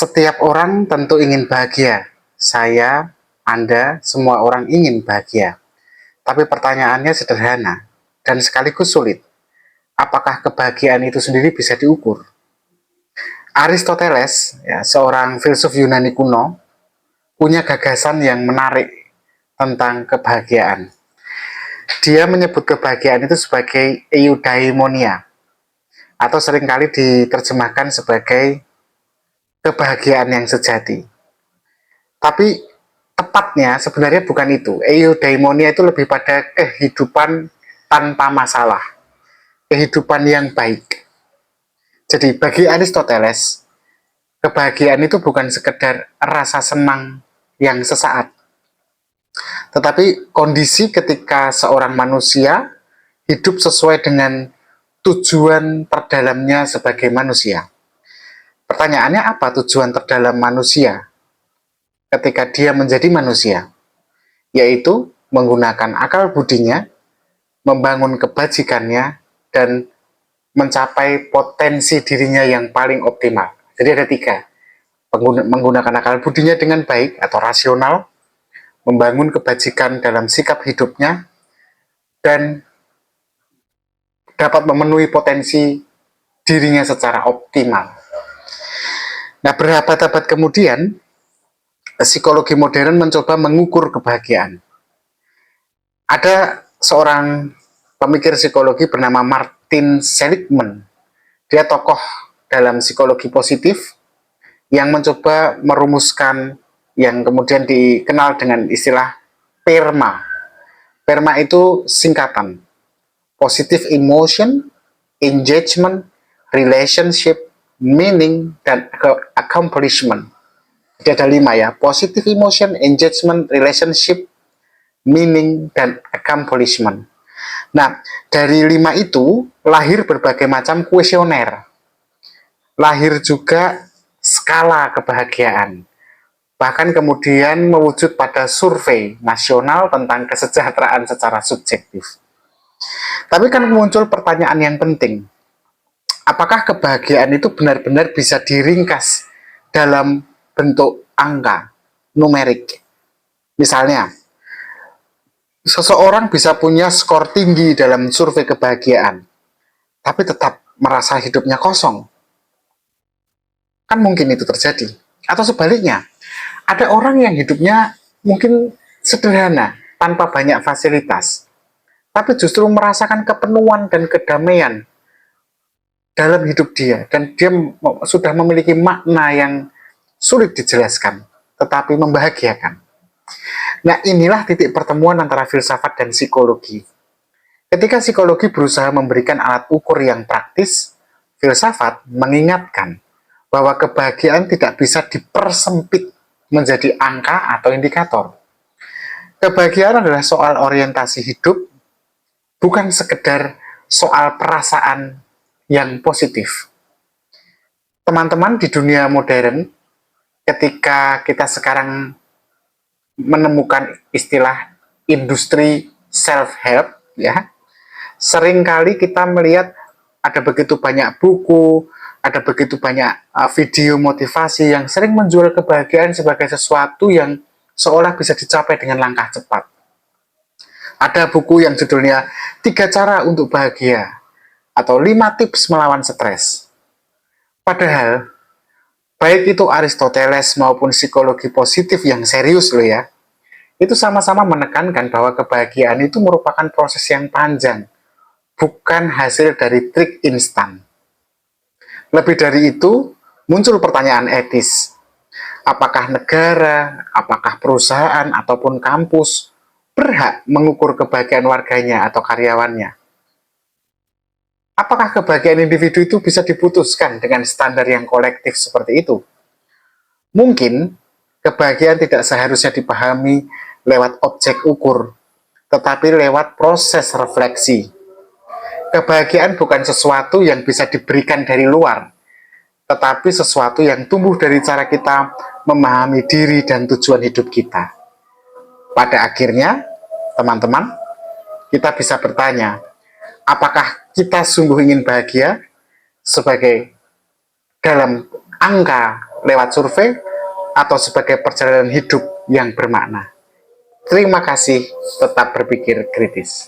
Setiap orang tentu ingin bahagia. Saya, Anda, semua orang ingin bahagia. Tapi pertanyaannya sederhana dan sekaligus sulit. Apakah kebahagiaan itu sendiri bisa diukur? Aristoteles, seorang filsuf Yunani kuno, punya gagasan yang menarik tentang kebahagiaan. Dia menyebut kebahagiaan itu sebagai eudaimonia, atau seringkali diterjemahkan sebagai kebahagiaan yang sejati. Tapi tepatnya sebenarnya bukan itu. Eudaimonia itu lebih pada kehidupan tanpa masalah, kehidupan yang baik. Jadi bagi Aristoteles, kebahagiaan itu bukan sekedar rasa senang yang sesaat, tetapi kondisi ketika seorang manusia hidup sesuai dengan tujuan terdalamnya sebagai manusia. Pertanyaannya, apa tujuan terdalam manusia ketika dia menjadi manusia? Yaitu menggunakan akal budinya, membangun kebajikannya, dan mencapai potensi dirinya yang paling optimal. Jadi ada tiga: menggunakan akal budinya dengan baik atau rasional, membangun kebajikan dalam sikap hidupnya, dan dapat memenuhi potensi dirinya secara optimal. Nah, berabad-abad kemudian, psikologi modern mencoba mengukur kebahagiaan. Ada seorang pemikir psikologi bernama Martin Seligman. Dia tokoh dalam psikologi positif yang mencoba merumuskan yang kemudian dikenal dengan istilah PERMA. PERMA itu singkatan: positive emotion, engagement, relationship, meaning, dan accomplishment. Jadi ada 5 ya: positive emotion, engagement, relationship, meaning, dan accomplishment. Nah, dari 5 itu lahir berbagai macam kuesioner. Lahir juga skala kebahagiaan. Bahkan kemudian mewujud pada survei nasional tentang kesejahteraan secara subjektif. Tapi kan muncul pertanyaan yang penting. Apakah kebahagiaan itu benar-benar bisa diringkas dalam bentuk angka, numerik? Misalnya, seseorang bisa punya skor tinggi dalam survei kebahagiaan, tapi tetap merasa hidupnya kosong. Kan mungkin itu terjadi. Atau sebaliknya, ada orang yang hidupnya mungkin sederhana, tanpa banyak fasilitas, tapi justru merasakan kepenuhan dan kedamaian dalam hidup dia, dan dia sudah memiliki makna yang sulit dijelaskan, tetapi membahagiakan. Nah, inilah titik pertemuan antara filsafat dan psikologi. Ketika psikologi berusaha memberikan alat ukur yang praktis, filsafat mengingatkan bahwa kebahagiaan tidak bisa dipersempit menjadi angka atau indikator. Kebahagiaan adalah soal orientasi hidup, bukan sekedar soal perasaan yang positif. Teman-teman, di dunia modern, ketika kita sekarang menemukan istilah industri self-help, seringkali kita melihat ada begitu banyak buku, ada begitu banyak video motivasi yang sering menjual kebahagiaan sebagai sesuatu yang seolah bisa dicapai dengan langkah cepat. Ada buku yang judulnya 3 Cara untuk Bahagia atau 5 Tips Melawan Stres. Padahal, baik itu Aristoteles maupun psikologi positif yang serius itu sama-sama menekankan bahwa kebahagiaan itu merupakan proses yang panjang, bukan hasil dari trik instan. Lebih dari itu, muncul pertanyaan etis. Apakah negara, apakah perusahaan, ataupun kampus berhak mengukur kebahagiaan warganya atau karyawannya? Apakah kebahagiaan individu itu bisa diputuskan dengan standar yang kolektif seperti itu? Mungkin, kebahagiaan tidak seharusnya dipahami lewat objek ukur, tetapi lewat proses refleksi. Kebahagiaan bukan sesuatu yang bisa diberikan dari luar, tetapi sesuatu yang tumbuh dari cara kita memahami diri dan tujuan hidup kita. Pada akhirnya, teman-teman, kita bisa bertanya, apakah kita sungguh ingin bahagia sebagai dalam angka lewat survei atau sebagai perjalanan hidup yang bermakna? Terima kasih, tetap berpikir kritis.